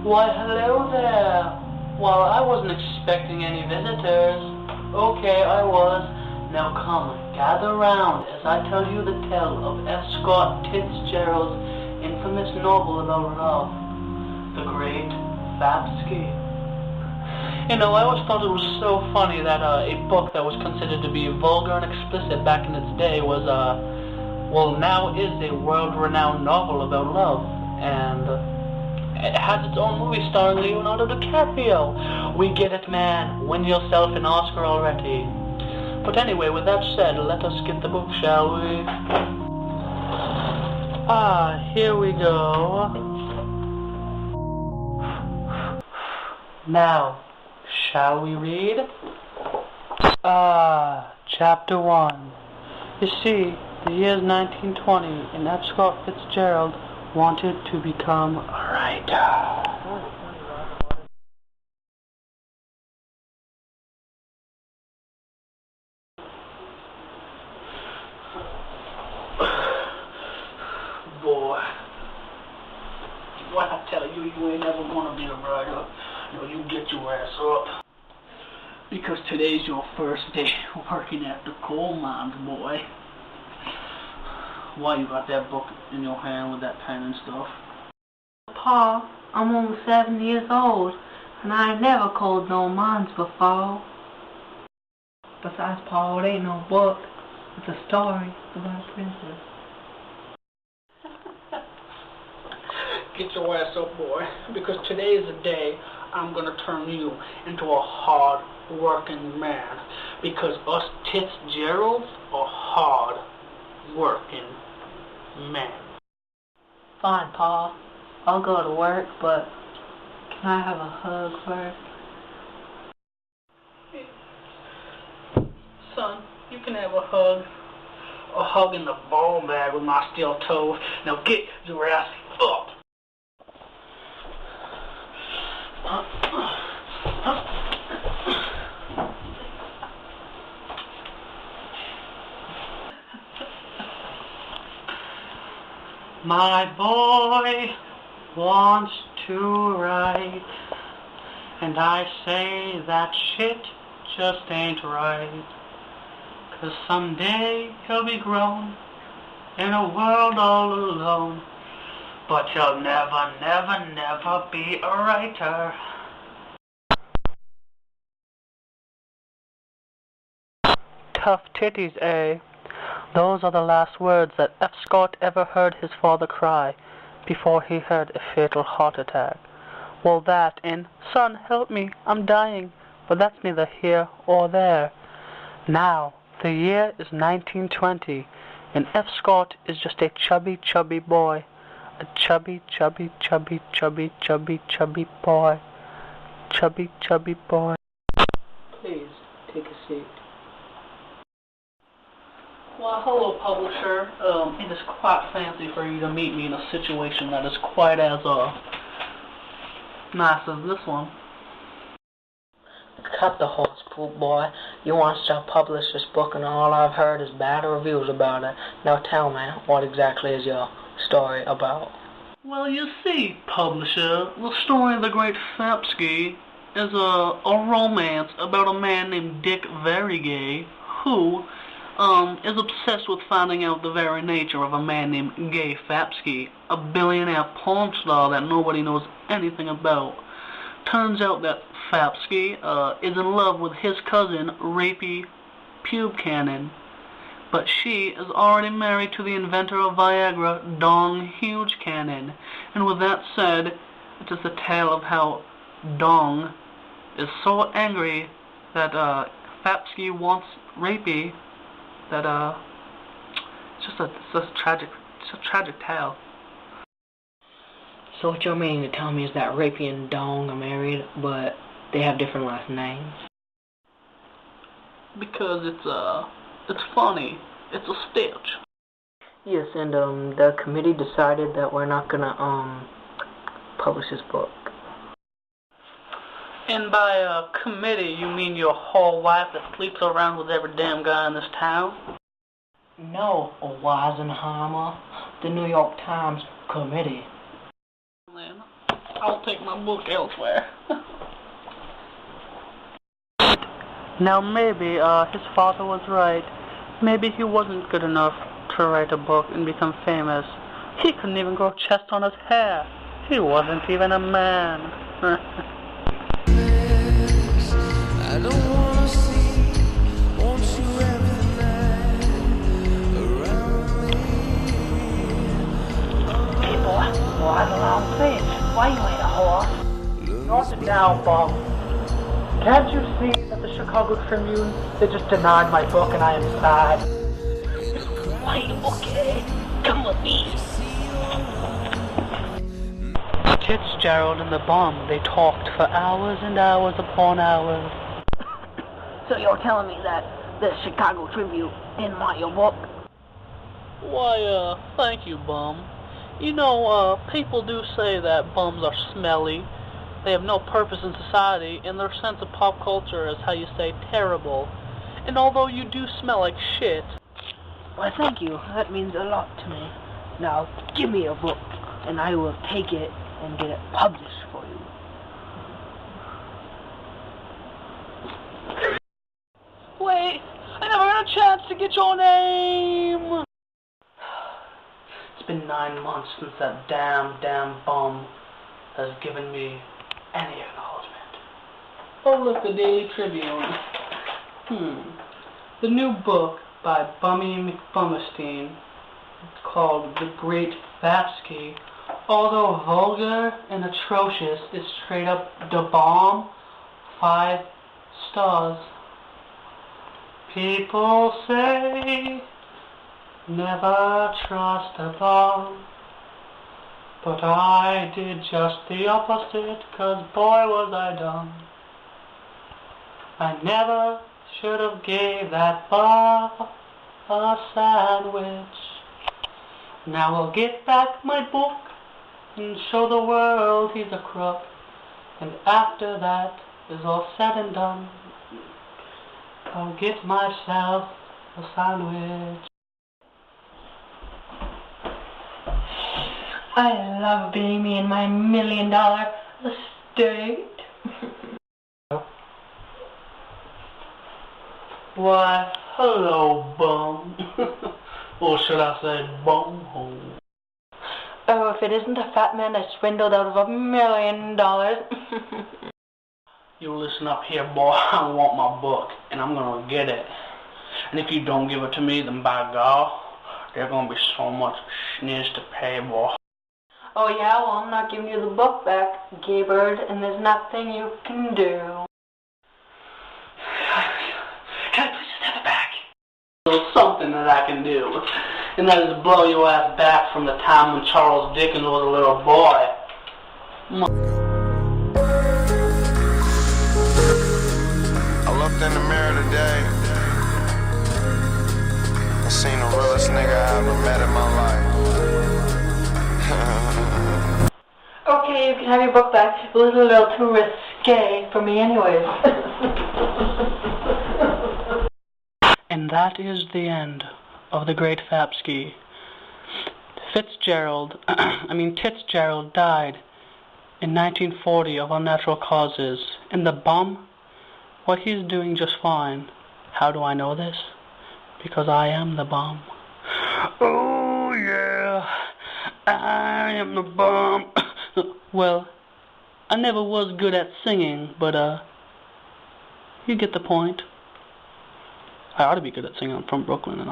Why, hello there. Well, I wasn't expecting any visitors. Okay, I was. Now come, gather round as I tell you the tale of F.Scott Fitzgerald's infamous novel about love, The Great Fapsky. You know, I always thought it was so funny that a book that was considered to be vulgar and explicit back in its day was, now is a world-renowned novel about love, and it has its own movie starring Leonardo DiCaprio. We get it, man. Win yourself an Oscar already. But anyway, with that said, let us get the book, shall we? Here we go. Now, shall we read? Chapter 1. You see, the year's 1920, and F.Scott Fitzgerald wanted to become a writer. Boy, what I tell you, you ain't never gonna be a writer. No, you get your ass up. Because today's your first day working at the coal mines, boy. Why you got that book in your hand with that pen and stuff? Pa, I'm only 7 years old, and I ain't never coaled no mines before. Besides, Pa, it ain't no book. It's a story about a princess. Get your ass up, boy, because today is the day I'm gonna turn you into a hard-working man. Because us Fitzgeralds are hard-working men. Fine, Pa. I'll go to work, but can I have a hug first? Son, you can have a hug. A hug in the ball bag with my steel toe. Now get your ass up. My boy wants to write, and I say that shit just ain't right. 'Cause someday he'll be grown in a world all alone, but he'll never, never, never be a writer. Tough titties, eh? Those are the last words that F.Scott ever heard his father cry before he had a fatal heart attack. Well, that and, son, help me, I'm dying, but that's neither here or there. Now, the year is 1920, and F.Scott is just a chubby, chubby boy. A chubby, chubby, chubby, chubby, chubby, chubby boy. Chubby, chubby boy. Please, take a seat. Well, hello, publisher. It is quite fancy for you to meet me in a situation that is quite as, nice as this one. Cut the horse poop, boy. You want to publish this book and all I've heard is bad reviews about it. Now tell me, what exactly is your story about? Well, you see, publisher, the story of the Great Fapsky is a romance about a man named Dick Verigay who is obsessed with finding out the very nature of a man named Gay Fapsky, a billionaire porn star that nobody knows anything about. Turns out that Fapsky is in love with his cousin, Rapey Pube Cannon, but she is already married to the inventor of Viagra, Dong Huge Cannon. And with that said, it is a tale of how Dong is so angry that Fapsky wants Rapey. That it's a tragic tale. So what you're meaning to tell me is that Rapey and Dong are married, but they have different last names? Because it's funny. It's a stitch. Yes, and the committee decided that we're not gonna publish this book. And by committee, you mean your whole wife that sleeps around with every damn guy in this town? No, Weisenheimer, the New York Times committee. I'll take my book elsewhere. Now maybe his father was right. Maybe he wasn't good enough to write a book and become famous. He couldn't even grow chest on his hair. He wasn't even a man. I don't wanna see, won't you every night around me? Hey boy, why the long face? Why you ain't a horse? North it down, Bob. Can't you see that the Chicago Tribune, they just denied my book and I am sad? Wait, okay, come with me. Fitzgerald and the bum, they talked for hours and hours upon hours. So you're telling me that the Chicago Tribune didn't want your book? Why, thank you, bum. You know, people do say that bums are smelly. They have no purpose in society, and their sense of pop culture is, how you say, terrible. And although you do smell like shit... Why, thank you. That means a lot to me. Now, give me your book, and I will take it and get it published for you. Wait, I never had a chance to get your name! It's been 9 months since that damn bum has given me any acknowledgement. Oh look, the Daily Tribune. The new book by Bummy McBummerstein, called The Great Fapsky, although vulgar and atrocious, is straight up da bomb, 5 stars. People say never trust a bomb, but I did just the opposite, 'cause boy was I dumb. I never should have gave that bar a sandwich. Now I'll get back my book and show the world he's a crook, and after that is all said and done, I'll get myself a sandwich. I love being me and my $1 million estate. Why, hello, bum. Or should I say bumhole? Oh, if it isn't a fat man I swindled out of $1 million. You listen up here, boy. I want my book, and I'm gonna get it. And if you don't give it to me, then by God, there's gonna be so much schniz to pay, boy. Oh yeah, well I'm not giving you the book back, Gaybird, and there's nothing you can do. Can I please just have it back? There's something that I can do, and that is blow your ass back from the time when Charles Dickens was a little boy. I looked in the mirror today and seen the realest nigga I ever met in my life. Okay, you can have your book back. It was a little too risque for me anyways. And that is the end of the Great Fapsky. Fitzgerald died in 1940 of unnatural causes. And the bum, what he's doing just fine. How do I know this? Because I am the bum. Oh yeah, I am the bum. Well, I never was good at singing, but you get the point. I ought to be good at singing. I'm from Brooklyn and